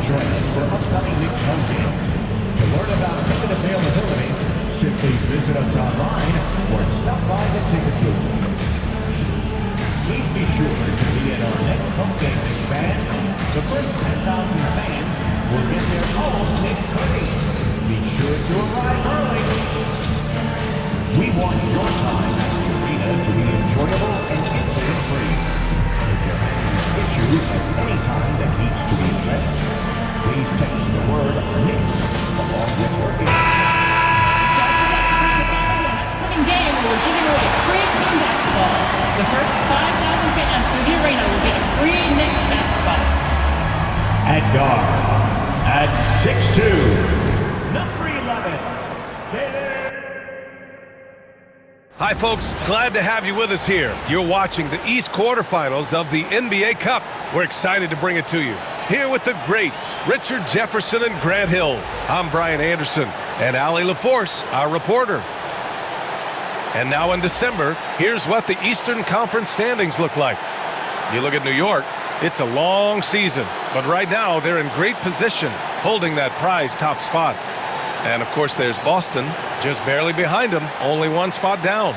join us for upcoming Knicks home games. To learn about ticket availability, simply visit us online or stop by the ticket booth. Please be sure to be at our next home game, Knicks fans. The first 10,000 fans will get their own Knicks hoodie. Be sure to arrive early. We want your time at the arena to be enjoyable and incident-free. If you're having issues at any time that needs to be addressed, please text the word Knicks along with your Upcoming game, we're giving away free team basketball. The first 5,000 fans through the arena will get a free Knicks basketball. At guard, at 6'2", number 11, Hi folks, glad to have you with us here. You're watching the East quarterfinals of the NBA Cup. We're excited to bring it to you. Here with the greats, Richard Jefferson and Grant Hill. I'm Brian Anderson, and Allie LaForce, our reporter. And now in December, here's what the Eastern Conference standings look like. You look at New York, it's a long season, but right now they're in great position, holding that prize top spot. And of course there's Boston, just barely behind them, only one spot down.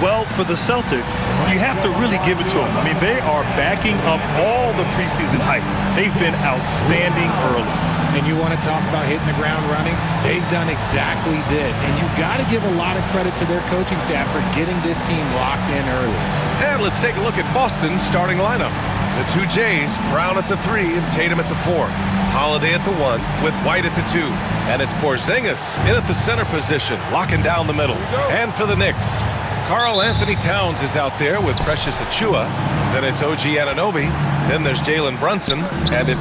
Well, for the Celtics, you have to really give it to them. I mean, they are backing up all the preseason hype. They've been outstanding early. And you want to talk about hitting the ground running? They've done exactly this. And you've got to give a lot of credit to their coaching staff for getting this team locked in early. And let's take a look at Boston's starting lineup. The two Jays, Brown at the 3 and Tatum at the 4. Holiday at the 1 with White at the 2. And it's Porzingis in at the center position, locking down the middle. And for the Knicks, Karl Anthony Towns is out there with Precious Achiuwa. Then it's OG Anunoby. Then there's Jalen Brunson. And it...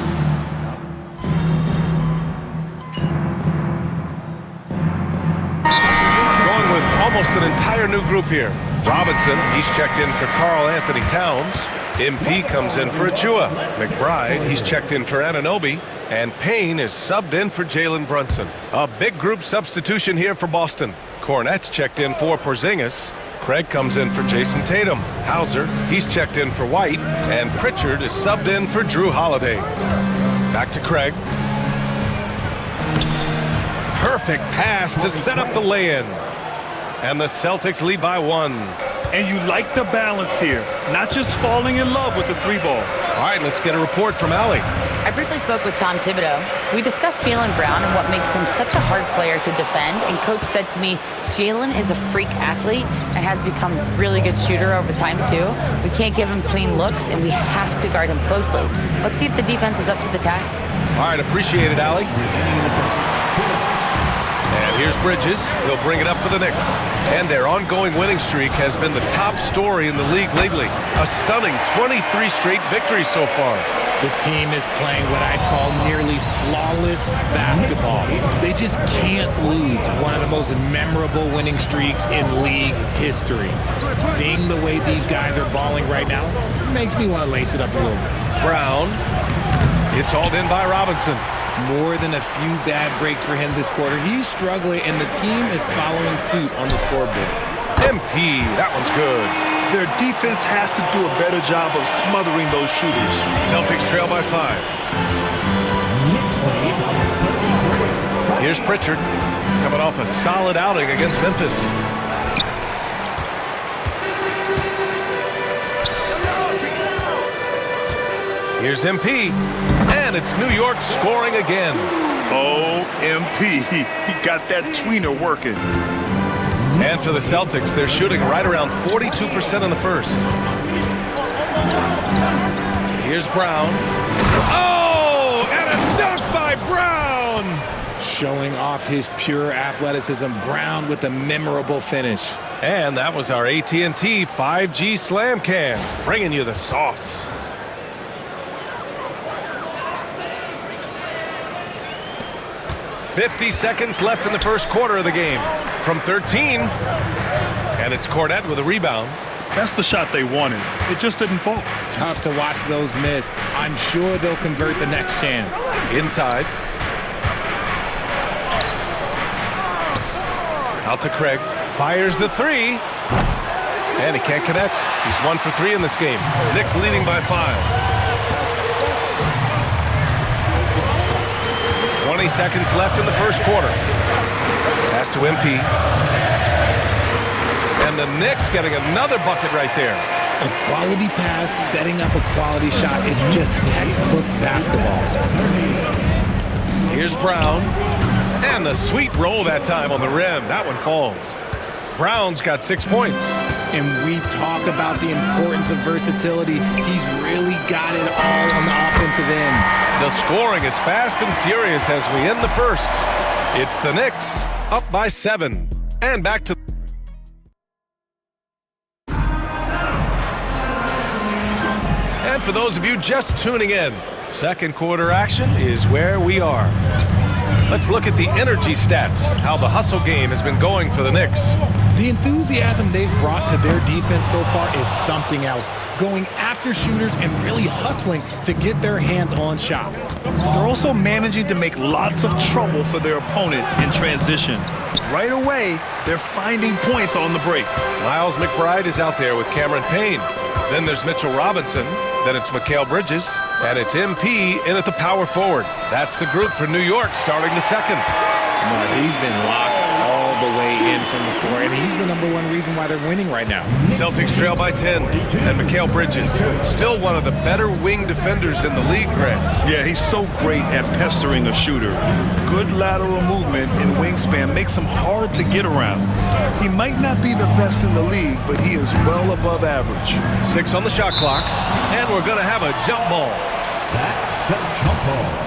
Going with almost an entire new group here. Robinson, he's checked in for Karl Anthony Towns. MP comes in for Achiuwa. McBride, he's checked in for Anunoby. And Payne is subbed in for Jalen Brunson. A big group substitution here for Boston. Cornette's checked in for Porzingis. Craig comes in for Jason Tatum. Hauser, he's checked in for White. And Pritchard is subbed in for Drew Holiday. Back to Craig. Perfect pass to set up the lay-in. And the Celtics lead by 1. And you like the balance here, not just falling in love with the 3 ball. All right, let's get a report from Allie. I briefly spoke with Tom Thibodeau. We discussed Jaylen Brown and what makes him such a hard player to defend. And Coach said to me, Jaylen is a freak athlete and has become a really good shooter over time, too. We can't give him clean looks, and we have to guard him closely. Let's see if the defense is up to the task. All right, appreciate it, Allie. And here's Bridges. He'll bring it up for the Knicks. And their ongoing winning streak has been the top story in the league lately. A stunning 23 straight victories so far. The team is playing what I'd call nearly flawless basketball. They just can't lose one of the most memorable winning streaks in league history. Seeing the way these guys are balling right now makes me want to lace it up a little bit. Brown. It's hauled in by Robinson. More than a few bad breaks for him this quarter. He's struggling, and the team is following suit on the scoreboard. MP, that one's good. Their defense has to do a better job of smothering those shooters. Celtics trail by 5. Here's Pritchard, coming off a solid outing against Memphis. Here's MP, and it's New York scoring again. Oh, MP, he got that tweener working. And for the Celtics, they're shooting right around 42% in the first. Here's Brown. Oh, and a dunk by Brown! Showing off his pure athleticism, Brown with a memorable finish. And that was our AT&T 5G Slam Can, bringing you the sauce. "50 seconds left in the first quarter of the game. From 13, and it's Cornette with a rebound. That's the shot they wanted. It just didn't fall. Tough to watch those miss. I'm sure they'll convert the next chance. Inside. Out to Craig. Fires the 3. And he can't connect. He's 1 for 3 in this game. Knicks leading by 5. 20 seconds left in the first quarter. Pass to MP. And the Knicks getting another bucket right there. A quality pass, setting up a quality shot. It's just textbook basketball. Here's Brown. And the sweet roll that time on the rim. That one falls. Brown's got 6 points. And we talk about the importance of versatility. He's really got it all on the offensive end. The scoring is fast and furious as we end the first. It's the Knicks up by 7. And back to... And for those of you just tuning in, second quarter action is where we are. Let's look at the energy stats, how the hustle game has been going for the Knicks. The enthusiasm they've brought to their defense so far is something else. Going after shooters and really hustling to get their hands on shots. They're also managing to make lots of trouble for their opponent in transition. Right away, they're finding points on the break. Miles McBride is out there with Cameron Payne. Then there's Mitchell Robinson. Then it's Mikal Bridges. And it's MP in at the power forward. That's the group for New York starting the second. No, he's been locked all the way in from the floor, and he's the #1 reason why they're winning right now. Celtics trail by 10. And Mikal Bridges, still one of the better wing defenders in the league, Grant. Yeah, he's so great at pestering a shooter. Good lateral movement and wingspan makes him hard to get around. He might not be the best in the league, but he is well above average. 6 on the shot clock, and we're going to have a jump ball. That's a jump ball.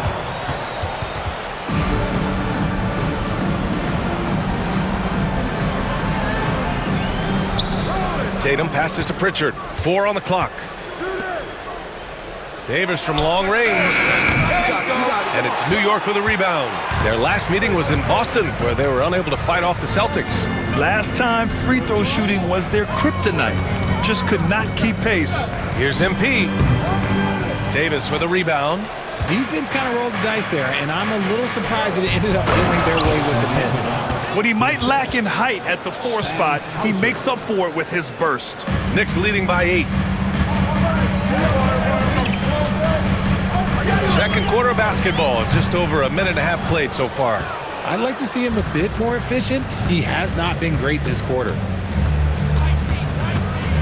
Tatum passes to Pritchard. 4 on the clock. Davis from long range. And it's New York with a rebound. Their last meeting was in Boston, where they were unable to fight off the Celtics. Last time, free throw shooting was their kryptonite. Just could not keep pace. Here's MP. Davis with a rebound. Defense kind of rolled the dice there, and I'm a little surprised that it ended up going their way with the miss. What he might lack in height at the 4 spot, he makes up for it with his burst. Knicks leading by 8. Second quarter of basketball, just over a minute and a half played so far. I'd like to see him a bit more efficient. He has not been great this quarter.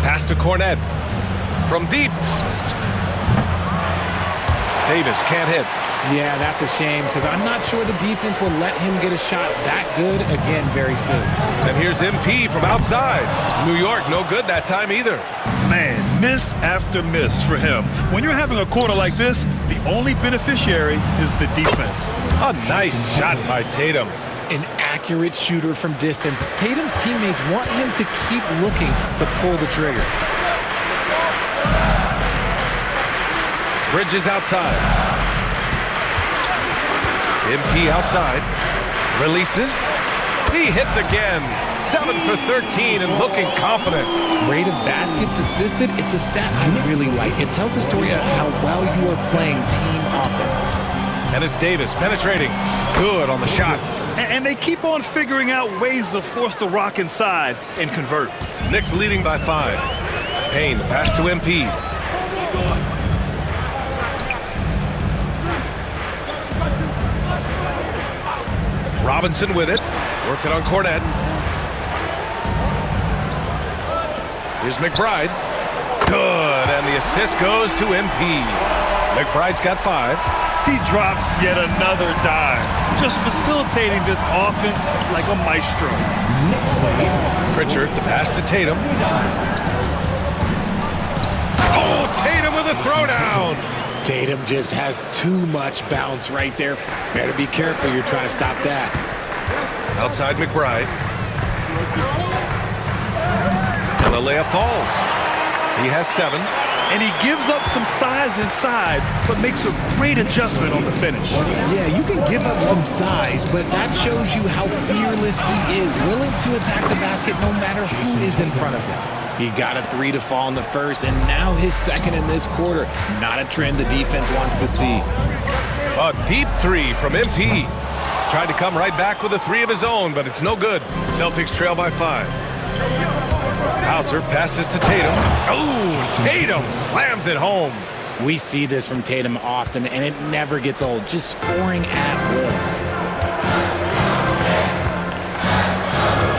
Pass to Cornet. From deep. Davis can't hit. Yeah, that's a shame, because I'm not sure the defense will let him get a shot that good again very soon. And here's MP from outside. New York, no good that time either. Man, miss after miss for him. When you're having a quarter like this, the only beneficiary is the defense. A nice shot by Tatum. An accurate shooter from distance. Tatum's teammates want him to keep looking to pull the trigger. Bridges outside. MP outside. Releases. He hits again. 7 for 13 and looking confident. Rate of baskets assisted, it's a stat I really like. It tells the story of how well you are playing team offense. And it's Davis penetrating. Good on the shot. And they keep on figuring out ways to force the rock inside and convert. Knicks leading by 5. Payne, pass to MP. Robinson with it. Working on Cornet. Here's McBride. Good, and the assist goes to MP. McBride's got 5. He drops yet another dime, just facilitating this offense like a maestro. Pritchard, the pass to Tatum. Oh, Tatum with a throwdown. Tatum just has too much bounce right there. Better be careful, you're trying to stop that. Outside McBride. And the layup falls. He has 7. And he gives up some size inside, but makes a great adjustment on the finish. Yeah, you can give up some size, but that shows you how fearless he is, willing to attack the basket no matter who is in front of him. He got a 3 to fall in the first, and now his second in this quarter. Not a trend the defense wants to see. A deep 3 from MP. Tried to come right back with a 3 of his own, but it's no good. Celtics trail by 5. Hauser passes to Tatum. Oh, Tatum slams it home. We see this from Tatum often, and it never gets old. Just scoring at will.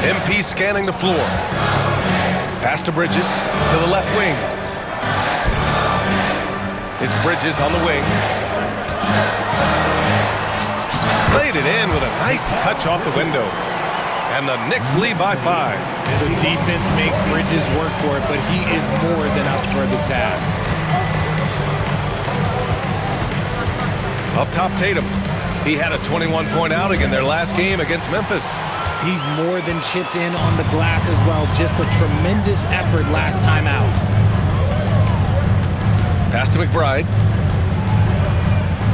MP scanning the floor. Pass to Bridges to the left wing. It's Bridges on the wing. Laid it in with a nice touch off the window. And the Knicks lead by 5. The defense makes Bridges work for it, but he is more than up for the task. Up top, Tatum. He had a 21-point outing in their last game against Memphis. He's more than chipped in on the glass as well. Just a tremendous effort last time out. Pass to McBride.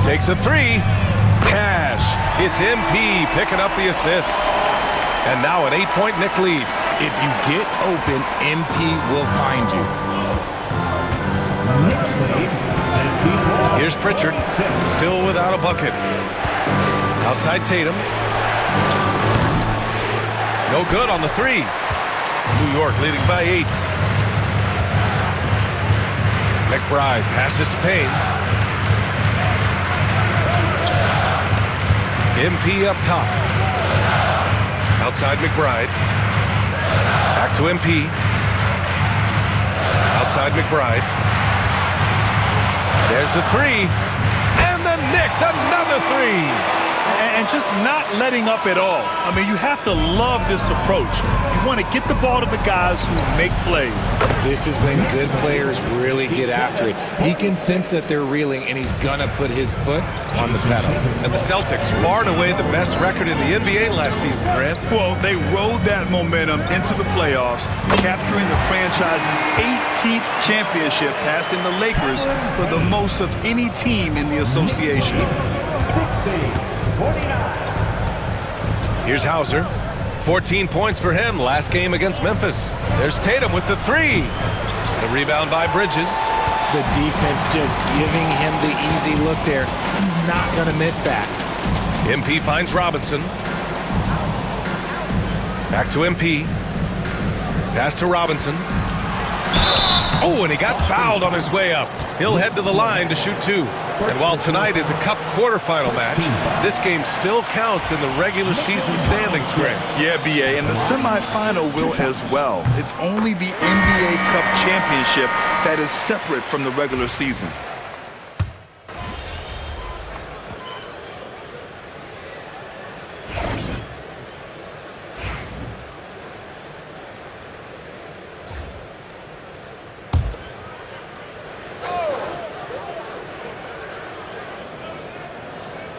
Takes a 3. Cash. It's MP picking up the assist. And now an 8-point Knick lead. If you get open, MP will find you. Here's Pritchard, still without a bucket. Outside Tatum. No good on the 3. New York leading by 8. McBride passes to Payne. MP up top. Outside McBride. Back to MP. Outside McBride. There's the 3. And the Knicks, another 3. And just not letting up at all. I mean, you have to love this approach. You want to get the ball to the guys who make plays. This is when good players really get after it. He can sense that they're reeling, and he's going to put his foot on the pedal. And the Celtics, far and away the best record in the NBA last season, Grant. Well, they rode that momentum into the playoffs, capturing the franchise's 18th championship, passing the Lakers for the most of any team in the association. 60-49. Here's Hauser. 14 points for him last game against Memphis. There's Tatum with the 3. The rebound by Bridges. The defense just giving him the easy look there. He's not going to miss that. MP finds Robinson. Back to MP. Pass to Robinson. Oh, and he got fouled on his way up. He'll head to the line to shoot 2. And while tonight is a Cup quarterfinal match, this game still counts in the regular season standings, Grant. Yeah, BA, and the semifinal will as well. It's only the NBA Cup championship that is separate from the regular season.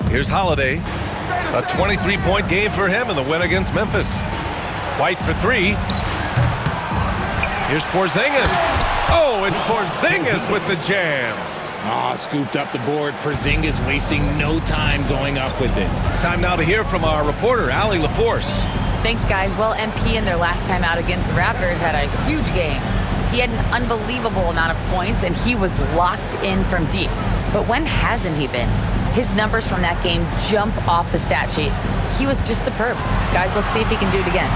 Here's Holiday. A 23-point game for him in the win against Memphis. White for 3. Here's Porzingis. Oh, it's Porzingis with the jam. Scooped up the board. Porzingis wasting no time going up with it. Time now to hear from our reporter, Allie LaForce. Thanks, guys. Well, MP in their last time out against the Raptors had a huge game. He had an unbelievable amount of points, and he was locked in from deep. But when hasn't he been? His numbers from that game jump off the stat sheet. He was just superb. Guys, let's see if he can do it again.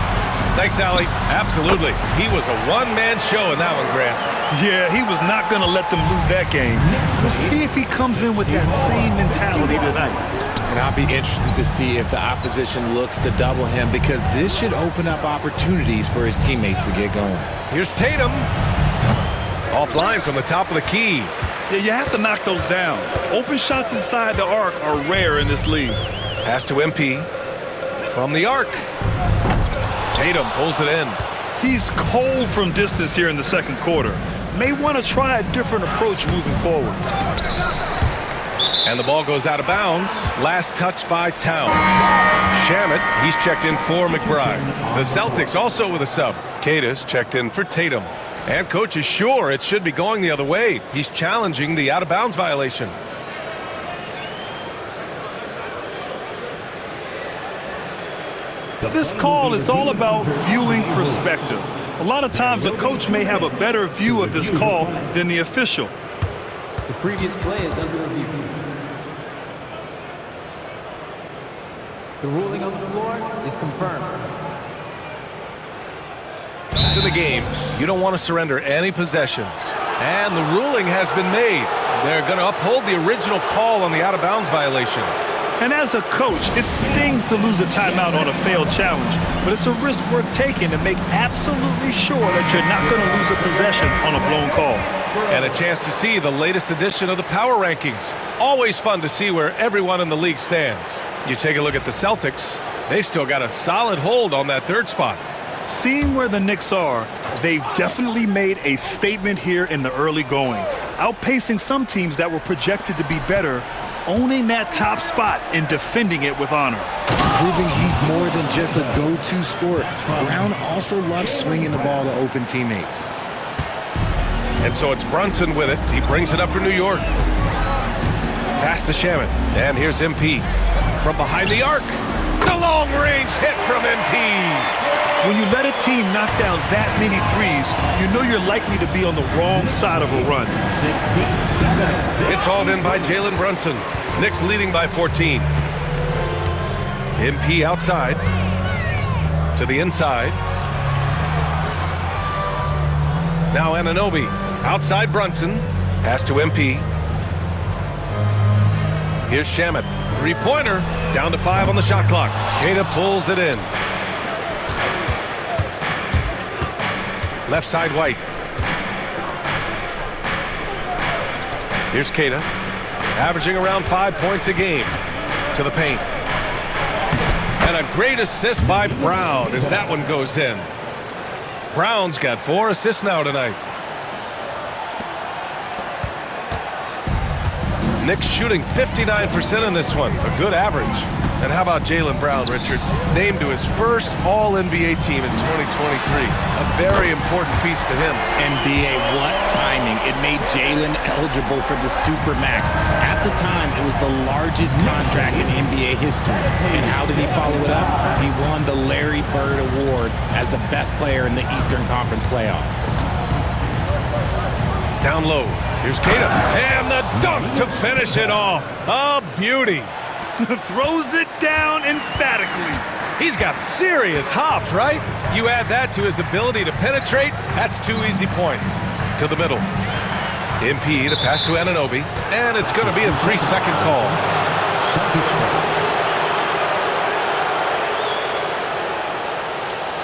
Thanks, Allie. Absolutely. He was a one-man show in that one, Grant. Yeah, he was not going to let them lose that game. We'll see if he comes in with that same mentality tonight. And I'll be interested to see if the opposition looks to double him, because this should open up opportunities for his teammates to get going. Here's Tatum. Offline from the top of the key. Yeah, you have to knock those down. Open shots inside the arc are rare in this league. Pass to MP. From the arc. Tatum pulls it in. He's cold from distance here in the second quarter. May want to try a different approach moving forward. And the ball goes out of bounds. Last touch by Towns. Shamet, he's checked in for McBride. The Celtics also with a sub. Cadis checked in for Tatum. And coach is sure it should be going the other way. He's challenging the out-of-bounds violation. This call is all about viewing perspective. A lot of times a coach may have a better view of this call than the official. The previous play is under review. The ruling on the floor is confirmed. To the game, you don't want to surrender any possessions. And the ruling has been made. They're going to uphold the original call on the out-of-bounds violation. And as a coach, it stings to lose a timeout on a failed challenge, but it's a risk worth taking to make absolutely sure that you're not going to lose a possession on a blown call. And a chance to see the latest edition of the power rankings. Always fun to see where everyone in the league stands. You take a look at the Celtics, they've still got a solid hold on that third spot. Seeing where the Knicks are, they've definitely made a statement here in the early going, outpacing some teams that were projected to be better, owning that top spot and defending it with honor. Proving he's more than just a go-to scorer. Brown also loves swinging the ball to open teammates. And so it's Brunson with it. He brings it up for New York. Pass to Shaman. And here's MP. From behind the arc. The long-range hit from MP. When you let a team knock down that many threes, you know you're likely to be on the wrong side of a run. It's hauled in by Jalen Brunson. Knicks leading by 14. MP outside. To the inside. Now Anunoby. Outside Brunson. Pass to MP. Here's Shamet. Three-pointer. Down to 5 on the shot clock. Keita pulls it in. Left side White. Here's Keita. Averaging around 5 points a game. To the paint. And a great assist by Brown as that one goes in. Brown's got 4 assists now tonight. Knicks shooting 59% in this one. A good average. And how about Jaylen Brown, Richard? Named to his first All-NBA team in 2023. A very important piece to him. NBA, what timing. It made Jalen eligible for the Supermax. At the time, it was the largest contract in NBA history. And how did he follow it up? He won the Larry Bird Award as the best player in the Eastern Conference playoffs. Down low. Here's Keita. And the dunk to finish it off. A beauty. Throws it down emphatically. He's got serious hops, right? You add that to his ability to penetrate, that's 2 easy points. To the middle. MP, the pass to Anunoby, and it's going to be a 3-second call.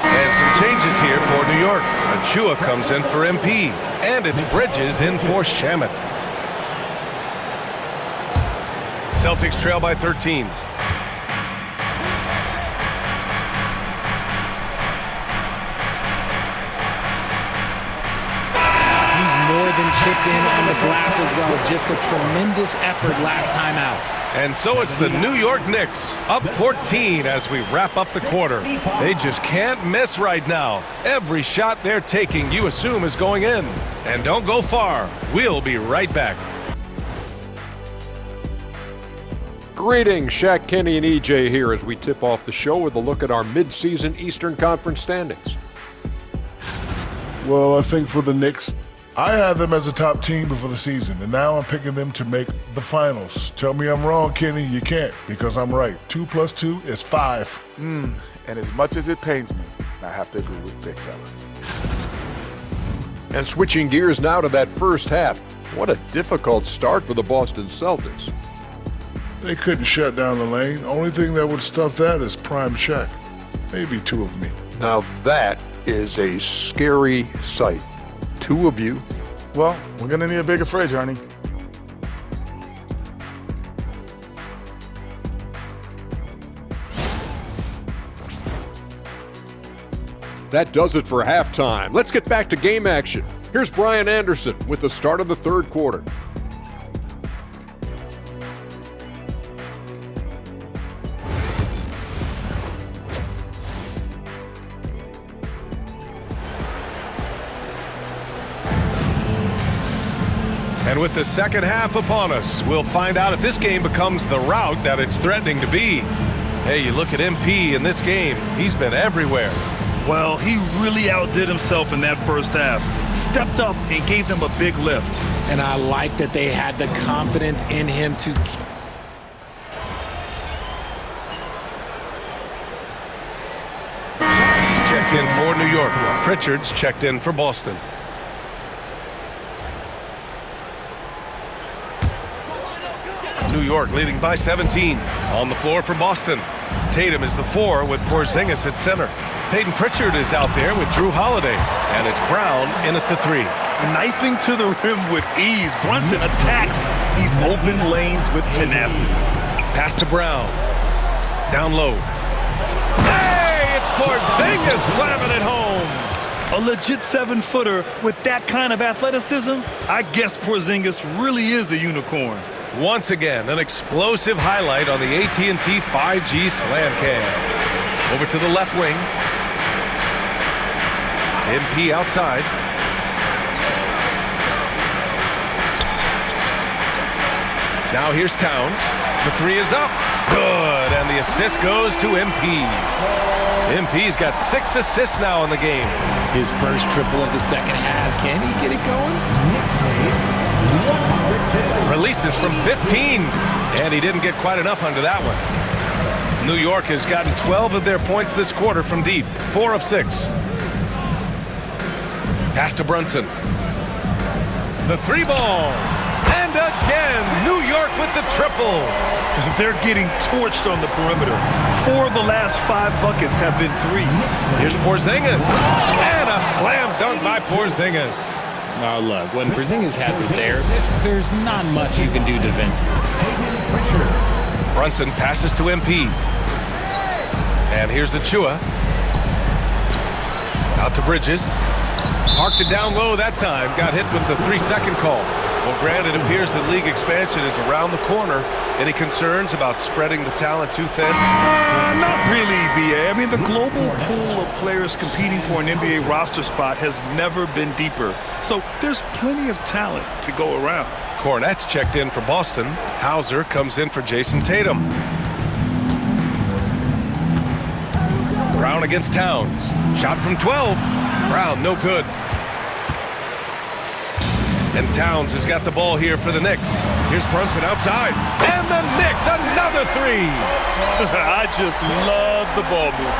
And some changes here for New York. Achua comes in for MP, and it's Bridges in for Shamet. Celtics trail by 13. More than chipped in on the glass as well. Just a tremendous effort last time out. And so it's the New York Knicks up 14 as we wrap up the quarter. They just can't miss right now. Every shot they're taking, you assume, is going in. And don't go far. We'll be right back. Greetings, Shaq, Kenny, and EJ here as we tip off the show with a look at our mid-season Eastern Conference standings. Well, I think for the Knicks, I had them as a top team before the season, and now I'm picking them to make the finals. Tell me I'm wrong, Kenny. You can't, because I'm right. 2 + 2 is 5. And as much as it pains me, I have to agree with Big Fella. And switching gears now to that first half. What a difficult start for the Boston Celtics. They couldn't shut down the lane. Only thing that would stuff that is prime Shaq. Maybe 2 of me. Now that is a scary sight. 2 of you. Well, we're going to need a bigger fridge, Ernie. That does it for halftime. Let's get back to game action. Here's Brian Anderson with the start of the third quarter. And with the second half upon us, we'll find out if this game becomes the rout that it's threatening to be. Hey, you look at MP in this game, he's been everywhere. Well, he really outdid himself in that first half. Stepped up and gave them a big lift. And I like that they had the confidence in him to... He's checked in for New York. Pritchard's checked in for Boston. New York leading by 17. On the floor for Boston. Tatum is the 4 with Porzingis at center. Peyton Pritchard is out there with Drew Holiday. And it's Brown in at the 3. Knifing to the rim with ease. Brunson attacks these open lanes with tenacity. Pass to Brown. Down low. Hey, it's Porzingis slamming it home. A legit 7-footer with that kind of athleticism, I guess Porzingis really is a unicorn. Once again, an explosive highlight on the AT&T 5G Slam Cam. Over to the left wing. MP outside. Now here's Towns. The 3 is up. Good, and the assist goes to MP. MP's got 6 assists now in the game. His first triple of the second half. Can he get it going? Releases from 15, and he didn't get quite enough under that one. New York has gotten 12 of their points this quarter from deep, 4 of 6. Pass to Brunson. The 3 ball. And again, New York with the triple. They're getting torched on the perimeter. 4 of the last 5 buckets have been 3s. Here's Porzingis. And a slam dunk by Porzingis. Now look, when Porzingis has it there, there's not much you can do defensively. Brunson passes to MP. And here's Achua. Out to Bridges. Parked it down low that time. Got hit with the 3-second call. Well, Grant, it appears that league expansion is around the corner. Any concerns about spreading the talent too thin? Not really, B.A. I mean, the global pool of players competing for an NBA roster spot has never been deeper. So there's plenty of talent to go around. Cornette's checked in for Boston. Hauser comes in for Jason Tatum. Brown against Towns. Shot from 12. Brown, no good. And Towns has got the ball here for the Knicks. Here's Brunson outside. And the Knicks, another 3. I just love the ball movement.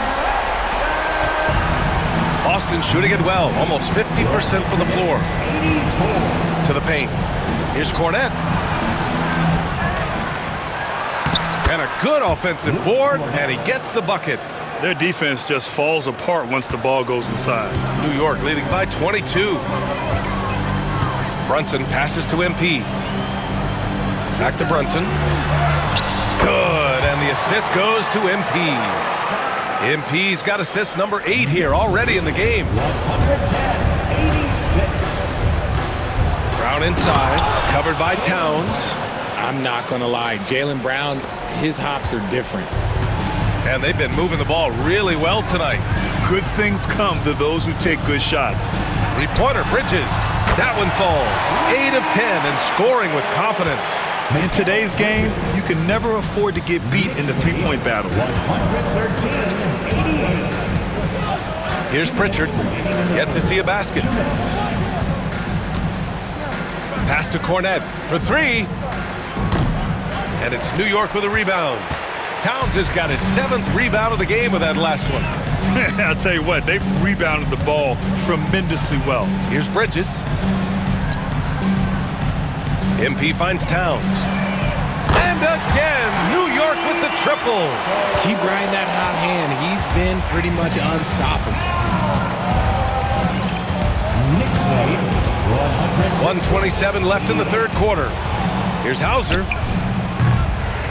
Boston shooting it well. Almost 50% from the floor. To the paint. Here's Cornette. And a good offensive board, and he gets the bucket. Their defense just falls apart once the ball goes inside. New York leading by 22. Brunson passes to MP. Back to Brunson. Good, and the assist goes to MP. MP's got assist number 8 here already in the game. 110-86. Brown inside, covered by Towns. I'm not going to lie. Jaylen Brown, his hops are different. And they've been moving the ball really well tonight. Good things come to those who take good shots. 3-pointer, Bridges. That one falls. 8 of 10 and scoring with confidence. In today's game, you can never afford to get beat in the 3-point battle. 113-88. Here's Pritchard. Yet to see a basket. Pass to Cornette for 3. And it's New York with a rebound. Towns has got his 7th rebound of the game with that last one. I'll tell you what, they've rebounded the ball tremendously well. Here's Bridges. MP finds Towns. And again, New York with the triple. Keep riding that hot hand. He's been pretty much unstoppable. 1:27 left in the 3rd quarter. Here's Hauser.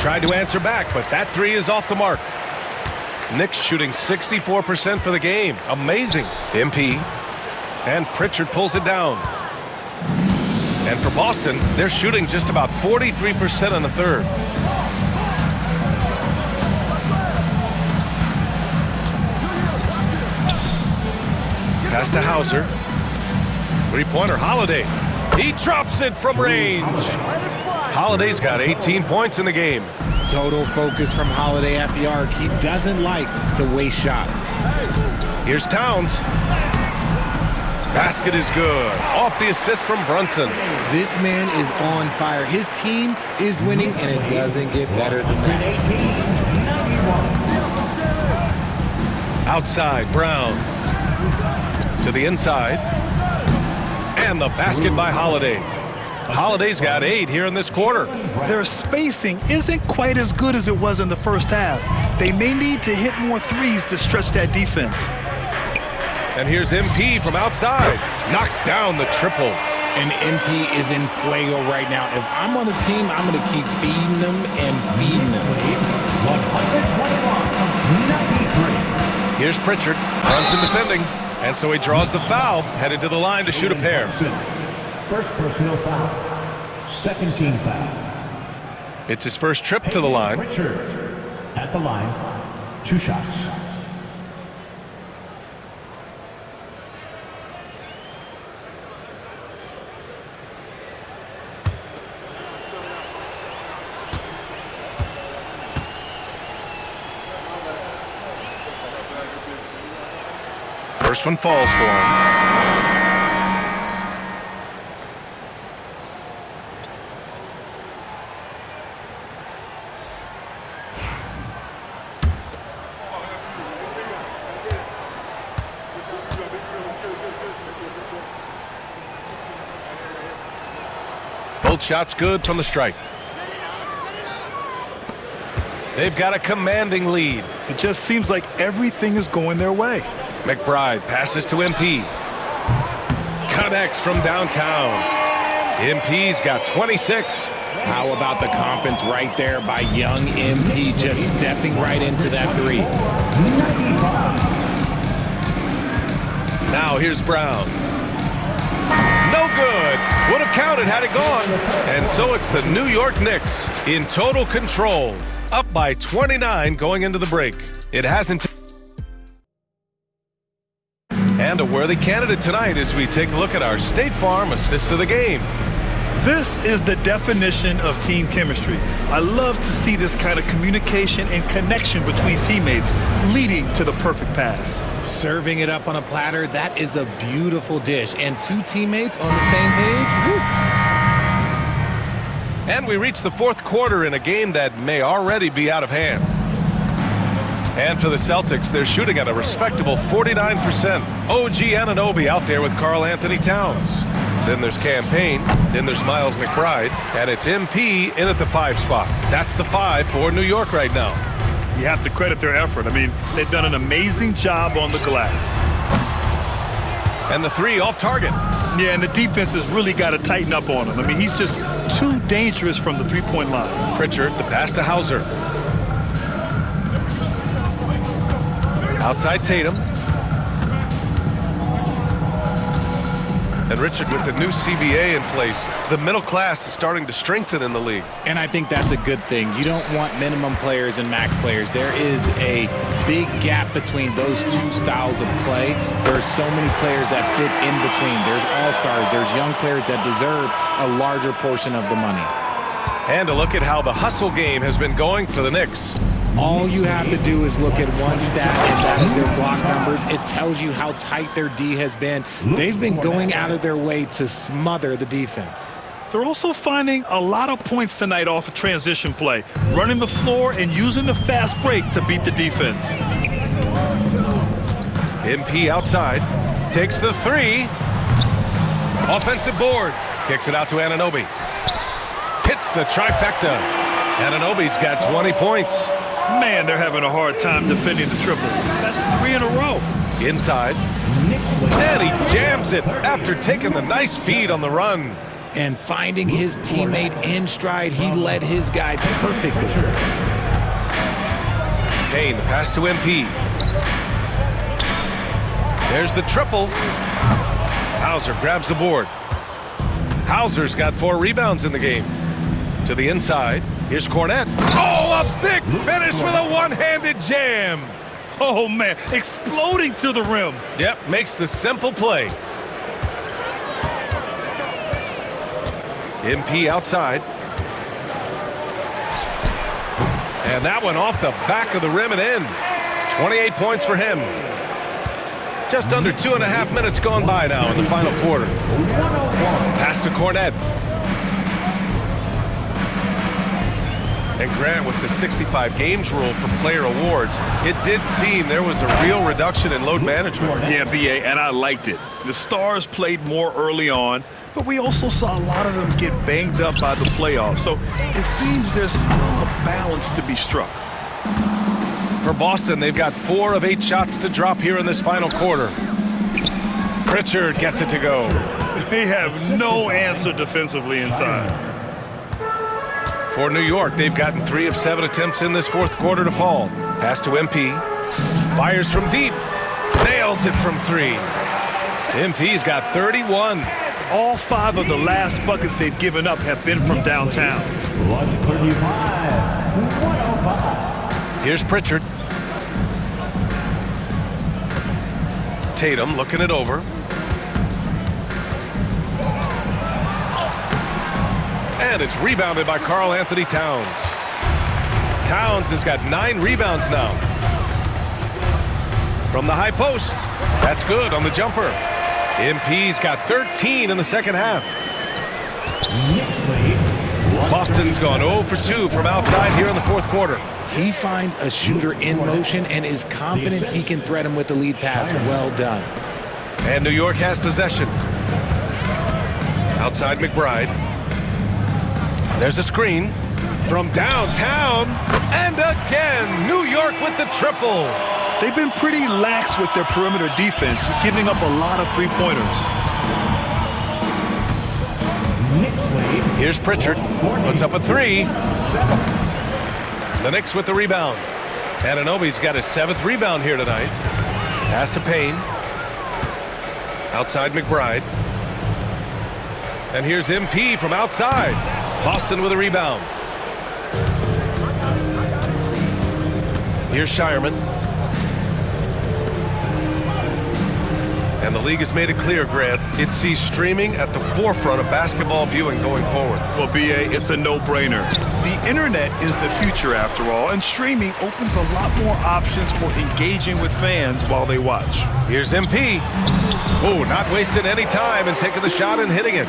Tried to answer back, but that 3 is off the mark. Knicks shooting 64% for the game. Amazing. MP. And Pritchard pulls it down. And for Boston, they're shooting just about 43% in the 3rd. Pass to Hauser. 3-pointer, Holiday. He drops it from range. Holiday's got 18 points in the game. Total focus from Holiday at the arc. He doesn't like to waste shots. Here's Towns. Basket is good. Off the assist from Brunson. This man is on fire. His team is winning, and it doesn't get better than that. Outside, Brown. To the inside. And the basket by Holiday. Holiday's got 8 here in this quarter. Their spacing isn't quite as good as it was in the first half. They may need to hit more threes to stretch that defense. And here's MP from outside. Knocks down the triple. And MP is in fuego right now. If I'm on his team, I'm going to keep feeding them and feeding them. 121-93. Here's Pritchard. Runs in defending. And so he draws the foul. Headed to the line to shoot a pair. First personal foul. Second team foul. It's his first trip to the line. Pritchard at the line. 2 shots. First one falls for him. Both shots good from the strike. They've got a commanding lead. It just seems like everything is going their way. McBride passes to MP. Connects from downtown. MP's got 26. How about the confidence right there by young MP, just stepping right into that three. Now here's Brown. No good. Would have counted had it gone. And so it's the New York Knicks in total control. Up by 29 going into the break. It hasn't. And a worthy candidate tonight as we take a look at our State Farm assist of the game. This is the definition of team chemistry. I love to see this kind of communication and connection between teammates leading to the perfect pass. Serving it up on a platter, that is a beautiful dish. And 2 teammates on the same page. Woo. And we reach the 4th quarter in a game that may already be out of hand. And for the Celtics, they're shooting at a respectable 49%. OG Anunoby out there with Karl Anthony Towns. Then there's Campaign. Then there's Miles McBride. And it's MP in at the 5 spot. That's the 5 for New York right now. You have to credit their effort. I mean, they've done an amazing job on the glass. And the 3 off target. Yeah, and the defense has really got to tighten up on him. I mean, he's just too dangerous from the three-point line. Pritchard, the pass to Hauser. Outside Tatum. And Richard, with the new CBA in place, the middle class is starting to strengthen in the league. And I think that's a good thing. You don't want minimum players and max players. There is a big gap between those 2 styles of play. There are so many players that fit in between. There's all-stars. There's young players that deserve a larger portion of the money. And a look at how the hustle game has been going for the Knicks. All you have to do is look at one stat, and that is their block numbers. It tells you how tight their D has been. They've been going out of their way to smother the defense. They're also finding a lot of points tonight off of transition play, running the floor and using the fast break to beat the defense. MP outside, takes the 3. Offensive board, kicks it out to Anunoby. Hits the trifecta. Anunoby's got 20 points. Man, they're having a hard time defending the triple. That's 3 in a row. Inside. And he jams it after taking the nice feed on the run. And finding his teammate in stride, he led his guy perfectly. Payne, the pass to MP. There's the triple. Hauser grabs the board. Hauser's got 4 rebounds in the game. To the inside. Here's Cornette. Oh, a big finish with a one-handed jam. Oh, man, exploding to the rim. Yep, makes the simple play. MP outside. And that one off the back of the rim and in. 28 points for him. Just under 2.5 minutes gone by now in the final quarter. Pass to Cornette. And Grant, with the 65 games rule for player awards, it did seem there was a real reduction in load management. Yeah, BA, and I liked it. The Stars played more early on, but we also saw a lot of them get banged up by the playoffs. So it seems there's still a balance to be struck. For Boston, they've got 4 of 8 shots to drop here in this final quarter. Pritchard gets it to go. They have no answer defensively inside. For New York, they've gotten 3 of 7 attempts in this fourth quarter to fall. Pass to MP. Fires from deep. Nails it from 3. MP's got 31. All 5 of the last buckets they've given up have been from downtown. 135. Here's Pritchard. Tatum looking it over. And it's rebounded by Karl Anthony Towns. Towns has got 9 rebounds now. From the high post. That's good on the jumper. MP's got 13 in the second half. Boston's gone 0 for 2 from outside here in the fourth quarter. He finds a shooter in motion and is confident he can thread him with the lead pass. Well done. And New York has possession. Outside McBride. There's a screen from downtown. And again, New York with the triple. They've been pretty lax with their perimeter defense, giving up a lot of three-pointers. Here's Pritchard. Puts up a 3. The Knicks with the rebound. Anunoby's got his 7th rebound here tonight. Pass to Payne. Outside McBride. And here's MP from outside. Boston with a rebound. Here's Shireman. And the league has made it clear, Grant, it sees streaming at the forefront of basketball viewing going forward. Well, BA, it's a no-brainer. The internet is the future, after all, and streaming opens a lot more options for engaging with fans while they watch. Here's MP. Oh, not wasting any time and taking the shot and hitting it.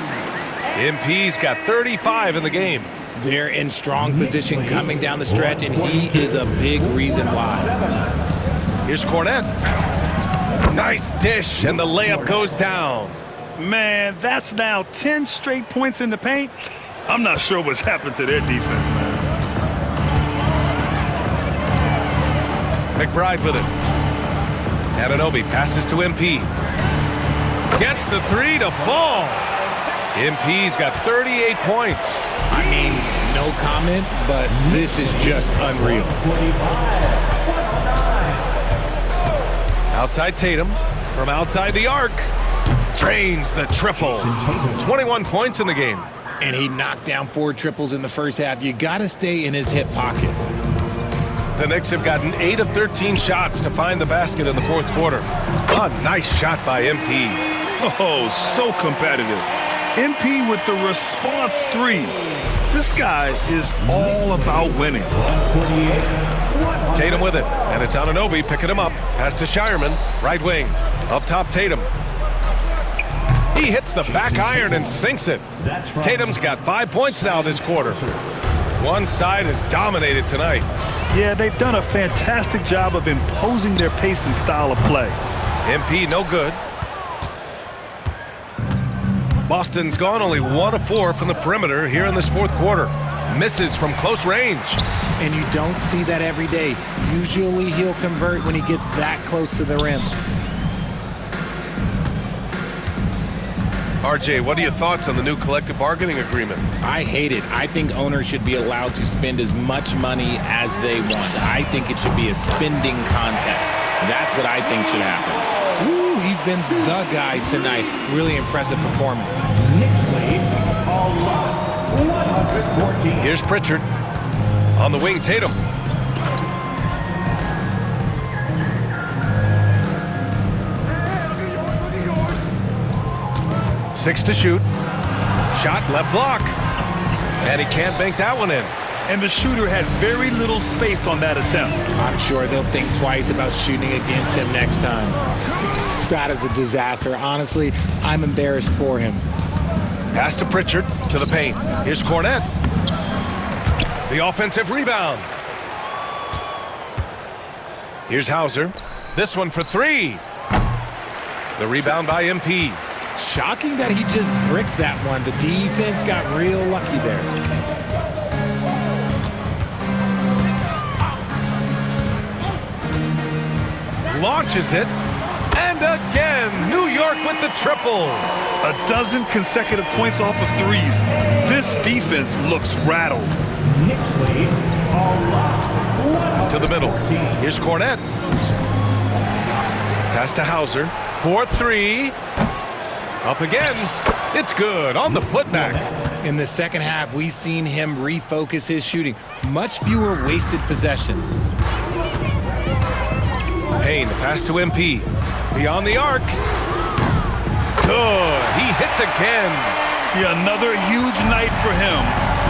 MP's got 35 in the game. They're in strong position coming down the stretch, and he is a big reason why. Here's Cornette. Nice dish, and the layup goes down. Man, that's now 10 straight points in the paint. I'm not sure what's happened to their defense, man. McBride with it. Anunoby passes to MP. Gets the 3 to fall. MP's got 38 points. I mean, no comment, but this is just unreal. Outside Tatum, from outside the arc, drains the triple. 21 points in the game. And he knocked down 4 triples in the first half. You got to stay in his hip pocket. The Knicks have gotten 8 of 13 shots to find the basket in the fourth quarter. A nice shot by MP. Oh, so competitive. MP with the response 3. This guy is all about winning. Tatum with it, and it's Anunoby picking him up. Pass to Shireman, right wing. Up top, Tatum. He hits the back iron and sinks it. Tatum's got 5 points now this quarter. One side has dominated tonight. Yeah, they've done a fantastic job of imposing their pace and style of play. MP no good. Boston's gone only 1 of 4 from the perimeter here in this fourth quarter. Misses from close range. And you don't see that every day. Usually he'll convert when he gets that close to the rim. RJ, what are your thoughts on the new collective bargaining agreement? I hate it. I think owners should be allowed to spend as much money as they want. I think it should be a spending contest. That's what I think should happen. Ooh, he's been the guy tonight. Really impressive performance. Here's Pritchard. On the wing, Tatum. Six to shoot. Shot left block. And he can't bank that one in. And the shooter had very little space on that attempt. I'm sure they'll think twice about shooting against him next time. That is a disaster. Honestly, I'm embarrassed for him. Pass to Pritchard to the paint. Here's Cornette. The offensive rebound. Here's Hauser. This one for three. The rebound by MP. Shocking that he just bricked that one. The defense got real lucky there. Launches it. And again, New York with the triple. A dozen consecutive points off of threes. This defense looks rattled. Knicks lead, all locked. To the middle. Here's Cornette. Pass to Hauser. 4-3. Up again. It's good on the putback. In the second half, we've seen him refocus his shooting. Much fewer wasted possessions. Payne, pass to MP. Beyond the arc. Good. He hits again. Yeah, another huge night for him.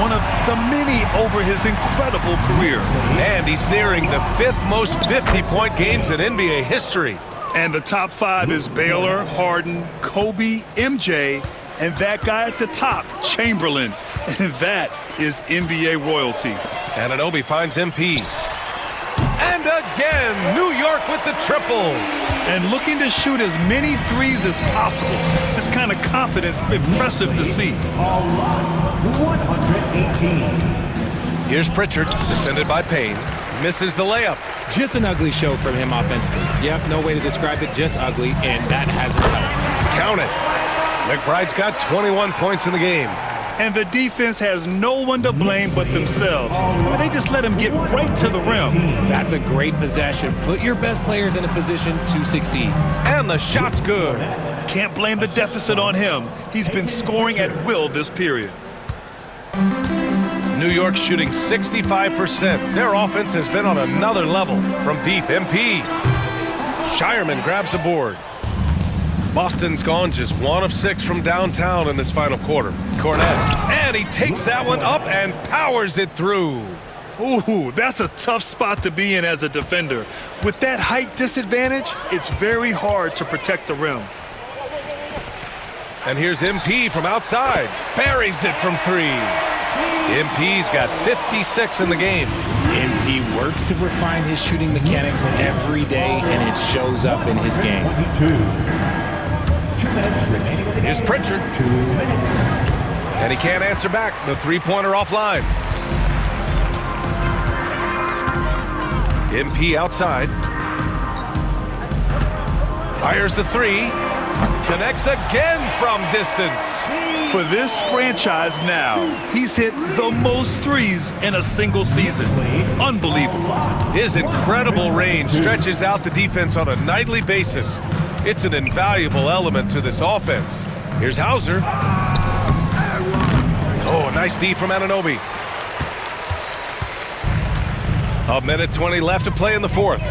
One of the many over his incredible career. And he's nearing the 5th most 50-point games in NBA history. And the top 5 is Baylor, Harden, Kobe, MJ, and that guy at the top, Chamberlain. And that is NBA royalty. Anunoby finds MP. And again, New York with the triple. And looking to shoot as many threes as possible. This kind of confidence, impressive to see. All locked, 118. Here's Pritchard, defended by Payne. Misses the layup. Just an ugly show from him offensively. Yep, no way to describe it, just ugly, and that hasn't helped. Count it. McBride's got 21 points in the game. And the defense has no one to blame but themselves. They just let him get right to the rim. That's a great possession. Put your best players in a position to succeed. And the shot's good. Can't blame the deficit on him. He's been scoring at will this period. New York shooting 65%. Their offense has been on another level. From deep, MP. Shireman grabs a board. Boston's gone just 1 of 6 from downtown in this final quarter. Cornette. And he takes that one up and powers it through. Ooh, that's a tough spot to be in as a defender. With that height disadvantage, it's very hard to protect the rim. And here's MP from outside. Buries it from 3. MP's got 56 in the game. MP works to refine his shooting mechanics every day, and it shows up in his game. 2 minutes remaining in the game. Here's Pritchard. 2 minutes. And he can't answer back. The three-pointer offline. MP outside. Fires the 3. Connects again from distance. For this franchise now, he's hit the most threes in a single season. Unbelievable. His incredible range stretches out the defense on a nightly basis. It's an invaluable element to this offense. Here's Hauser. Oh, a nice D from Anunoby. 1:20 left to play in the 4th.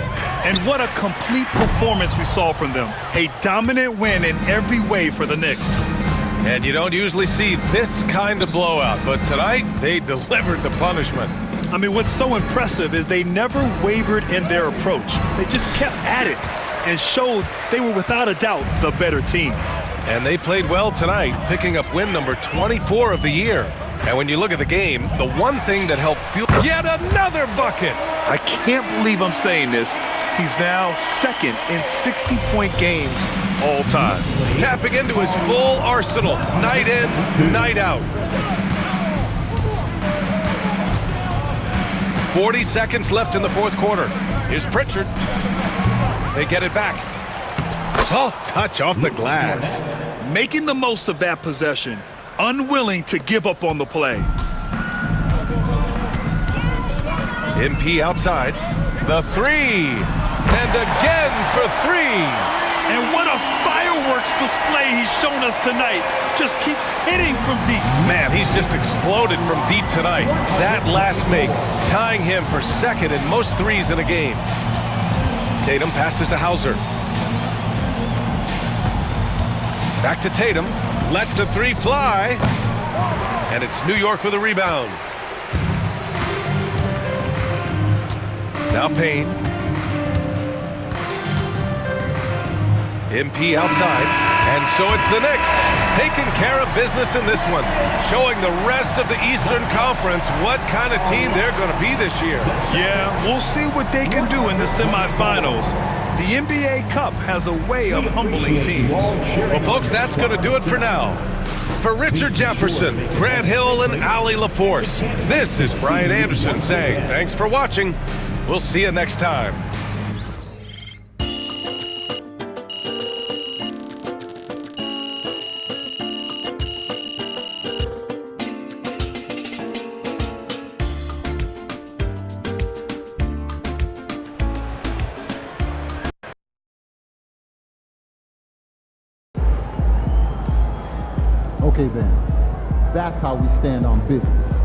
And what a complete performance we saw from them. A dominant win in every way for the Knicks. And you don't usually see this kind of blowout, but tonight they delivered the punishment. I mean, what's so impressive is they never wavered in their approach. They just kept at it and showed they were without a doubt the better team. And they played well tonight, picking up win number 24 of the year. And when you look at the game, the one thing that helped fuel yet another bucket. I can't believe I'm saying this. He's now second in 60-point games all time. Tapping into his full arsenal, night in, night out. 40 seconds left in the 4th quarter. Here's Pritchard. They get it back. Soft touch off the glass. Making the most of that possession. Unwilling to give up on the play. MP outside. The 3. And again for 3. And what a fireworks display he's shown us tonight. Just keeps hitting from deep. Man, he's just exploded from deep tonight. That last make, tying him for 2nd in most threes in a game. Tatum passes to Hauser. Back to Tatum. Lets the 3 fly. And it's New York with a rebound. Now Payne. MP outside. And so it's the Knicks. taking care of business in this one, showing the rest of the Eastern Conference what kind of team they're going to be this year. Yeah, we'll see what they can do in the semifinals. The NBA Cup has a way of humbling teams. Well, folks, that's going to do it for now. For Richard Jefferson, Grant Hill, and Allie LaForce, this is Brian Anderson saying thanks for watching. We'll see you next time. Okay then, that's how we stand on business.